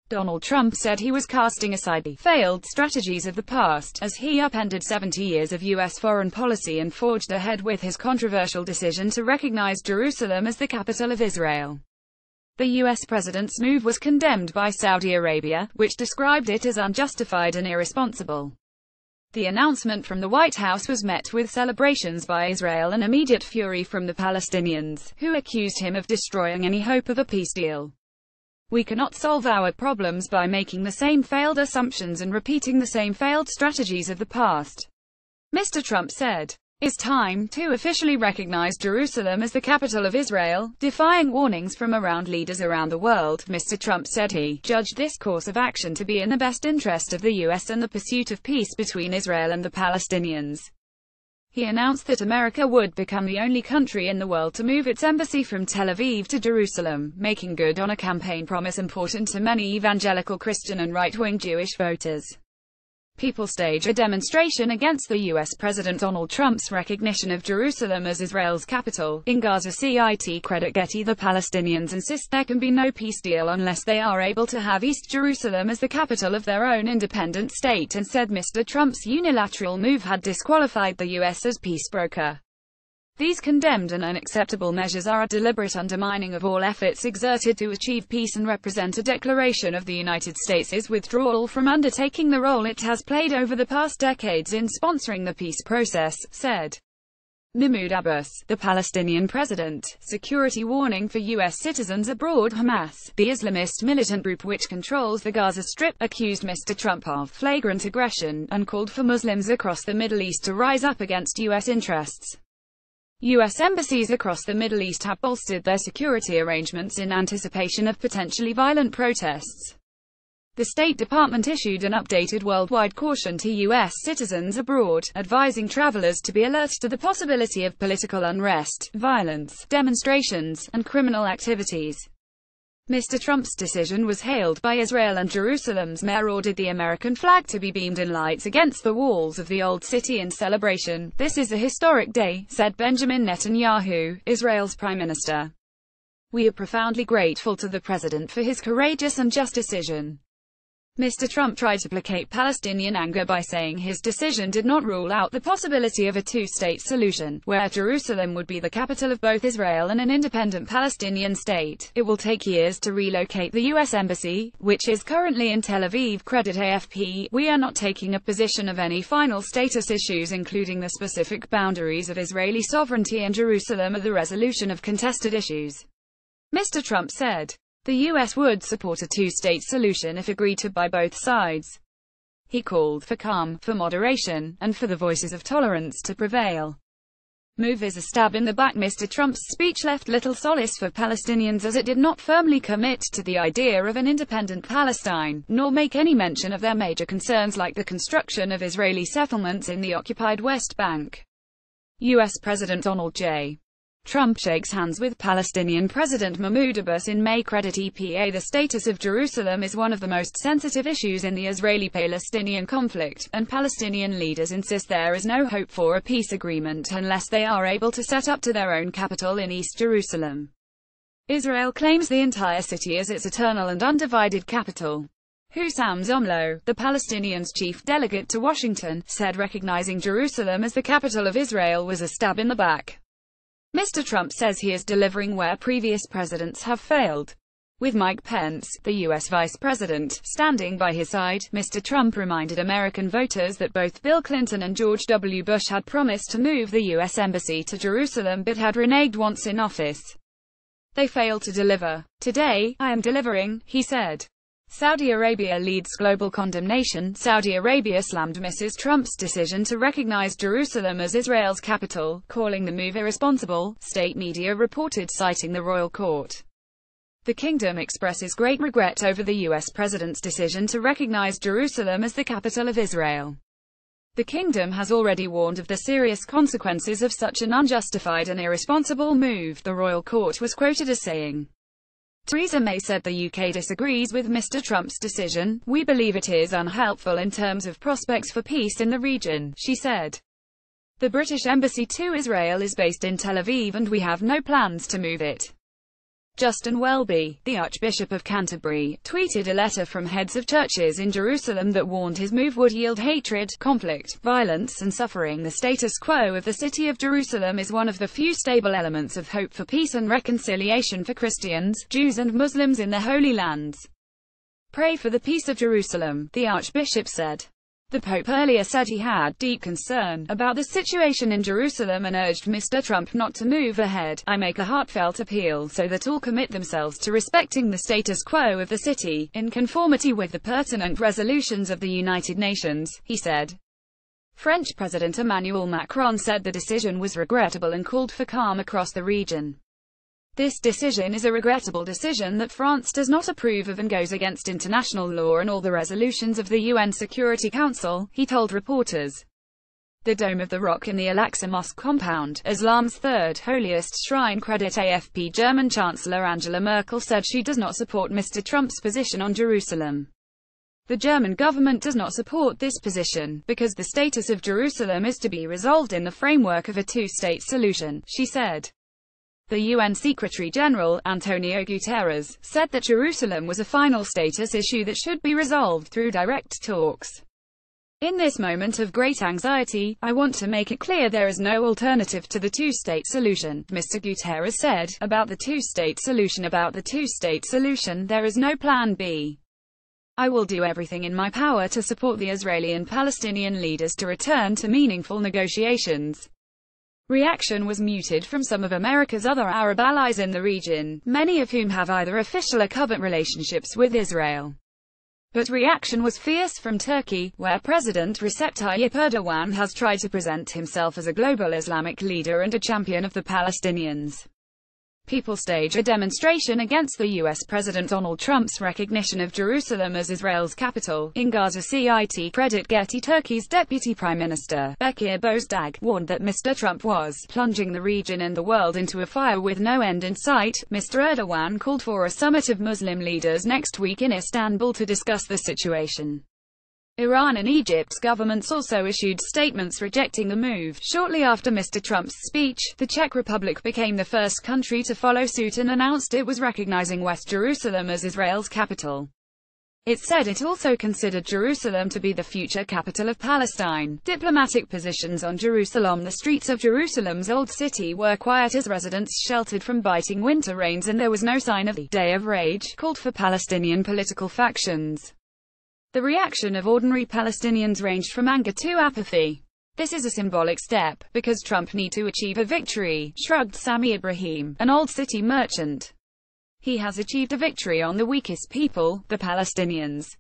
Donald Trump said he was casting aside the failed strategies of the past, as he upended 70 years of U.S. foreign policy and forged ahead with his controversial decision to recognize Jerusalem as the capital of Israel. The U.S. president's move was condemned by Saudi Arabia, which described it as unjustified and irresponsible. The announcement from the White House was met with celebrations by Israel and immediate fury from the Palestinians, who accused him of destroying any hope of a peace deal. "We cannot solve our problems by making the same failed assumptions and repeating the same failed strategies of the past," Mr. Trump said. "It's time to officially recognize Jerusalem as the capital of Israel," defying warnings from leaders around the world. Mr. Trump said he judged this course of action to be in the best interest of the U.S. and the pursuit of peace between Israel and the Palestinians. He announced that America would become the only country in the world to move its embassy from Tel Aviv to Jerusalem, making good on a campaign promise important to many evangelical Christian and right-wing Jewish voters. People stage a demonstration against the U.S. President Donald Trump's recognition of Jerusalem as Israel's capital. In Gaza, CIT credit Getty. The Palestinians insist there can be no peace deal unless they are able to have East Jerusalem as the capital of their own independent state, and said Mr. Trump's unilateral move had disqualified the U.S. as peace broker. These condemned and unacceptable measures are a deliberate undermining of all efforts exerted to achieve peace and represent a declaration of the United States' withdrawal from undertaking the role it has played over the past decades in sponsoring the peace process, said Mahmoud Abbas, the Palestinian president. Security warning for U.S. citizens abroad. Hamas, the Islamist militant group which controls the Gaza Strip, accused Mr. Trump of flagrant aggression, and called for Muslims across the Middle East to rise up against U.S. interests. U.S. embassies across the Middle East have bolstered their security arrangements in anticipation of potentially violent protests. The State Department issued an updated worldwide caution to U.S. citizens abroad, advising travelers to be alert to the possibility of political unrest, violence, demonstrations, and criminal activities. Mr. Trump's decision was hailed by Israel, and Jerusalem's mayor ordered the American flag to be beamed in lights against the walls of the Old City in celebration. "This is a historic day," said Benjamin Netanyahu, Israel's prime minister. "We are profoundly grateful to the president for his courageous and just decision." Mr. Trump tried to placate Palestinian anger by saying his decision did not rule out the possibility of a two-state solution, where Jerusalem would be the capital of both Israel and an independent Palestinian state. "It will take years to relocate the U.S. Embassy, which is currently in Tel Aviv," credit AFP. "We are not taking a position of any final status issues, including the specific boundaries of Israeli sovereignty and Jerusalem or the resolution of contested issues," Mr. Trump said. The U.S. would support a two-state solution if agreed to by both sides. He called for calm, for moderation, and for the voices of tolerance to prevail. "Move is a stab in the back." Mr. Trump's speech left little solace for Palestinians, as it did not firmly commit to the idea of an independent Palestine, nor make any mention of their major concerns like the construction of Israeli settlements in the occupied West Bank. U.S. President Donald J. Trump shakes hands with Palestinian President Mahmoud Abbas in May. Credit EPA. The status of Jerusalem is one of the most sensitive issues in the Israeli-Palestinian conflict, and Palestinian leaders insist there is no hope for a peace agreement unless they are able to set up to their own capital in East Jerusalem. Israel claims the entire city as its eternal and undivided capital. Hussam Zomlo, the Palestinians' chief delegate to Washington, said recognizing Jerusalem as the capital of Israel was a stab in the back. Mr. Trump says he is delivering where previous presidents have failed. With Mike Pence, the U.S. vice president, standing by his side, Mr. Trump reminded American voters that both Bill Clinton and George W. Bush had promised to move the U.S. embassy to Jerusalem but had reneged once in office. They failed to deliver. "Today, I am delivering," he said. Saudi Arabia leads global condemnation. Saudi Arabia slammed Mrs. Trump's decision to recognize Jerusalem as Israel's capital, calling the move irresponsible, state media reported, citing the royal court. The kingdom expresses great regret over the U.S. president's decision to recognize Jerusalem as the capital of Israel. The kingdom has already warned of the serious consequences of such an unjustified and irresponsible move, the royal court was quoted as saying. Theresa May said the UK disagrees with Mr. Trump's decision. "We believe it is unhelpful in terms of prospects for peace in the region," she said. "The British embassy to Israel is based in Tel Aviv and we have no plans to move it." Justin Welby, the Archbishop of Canterbury, tweeted a letter from heads of churches in Jerusalem that warned his move would yield hatred, conflict, violence and suffering. The status quo of the city of Jerusalem is one of the few stable elements of hope for peace and reconciliation for Christians, Jews and Muslims in the Holy Lands. Pray for the peace of Jerusalem, the Archbishop said. The Pope earlier said he had deep concern about the situation in Jerusalem and urged Mr. Trump not to move ahead. I make a heartfelt appeal so that all commit themselves to respecting the status quo of the city, in conformity with the pertinent resolutions of the United Nations, he said. French President Emmanuel Macron said the decision was regrettable and called for calm across the region. This decision is a regrettable decision that France does not approve of and goes against international law and all the resolutions of the UN Security Council, he told reporters. The Dome of the Rock in the Al-Aqsa Mosque compound, Islam's third holiest shrine, credit AFP. German Chancellor Angela Merkel said she does not support Mr. Trump's position on Jerusalem. The German government does not support this position, because the status of Jerusalem is to be resolved in the framework of a two-state solution, she said. The UN Secretary-General, Antonio Guterres, said that Jerusalem was a final status issue that should be resolved through direct talks. In this moment of great anxiety, I want to make it clear there is no alternative to the two-state solution, Mr. Guterres said. About the two-state solution, there is no plan B. I will do everything in my power to support the Israeli and Palestinian leaders to return to meaningful negotiations. Reaction was muted from some of America's other Arab allies in the region, many of whom have either official or covert relationships with Israel. But reaction was fierce from Turkey, where President Recep Tayyip Erdogan has tried to present himself as a global Islamic leader and a champion of the Palestinians. People stage a demonstration against the U.S. President Donald Trump's recognition of Jerusalem as Israel's capital. In Gaza CIT credit Getty. Turkey's Deputy Prime Minister, Bekir Bozdağ, warned that Mr. Trump was plunging the region and the world into a fire with no end in sight. Mr. Erdogan called for a summit of Muslim leaders next week in Istanbul to discuss the situation. Iran and Egypt's governments also issued statements rejecting the move. Shortly after Mr. Trump's speech, the Czech Republic became the first country to follow suit and announced it was recognizing West Jerusalem as Israel's capital. It said it also considered Jerusalem to be the future capital of Palestine. Diplomatic positions on Jerusalem. The streets of Jerusalem's old city were quiet as residents sheltered from biting winter rains and there was no sign of the day of rage called for Palestinian political factions. The reaction of ordinary Palestinians ranged from anger to apathy. This is a symbolic step, because Trump needs to achieve a victory, shrugged Sami Ibrahim, an old city merchant. He has achieved a victory on the weakest people, the Palestinians.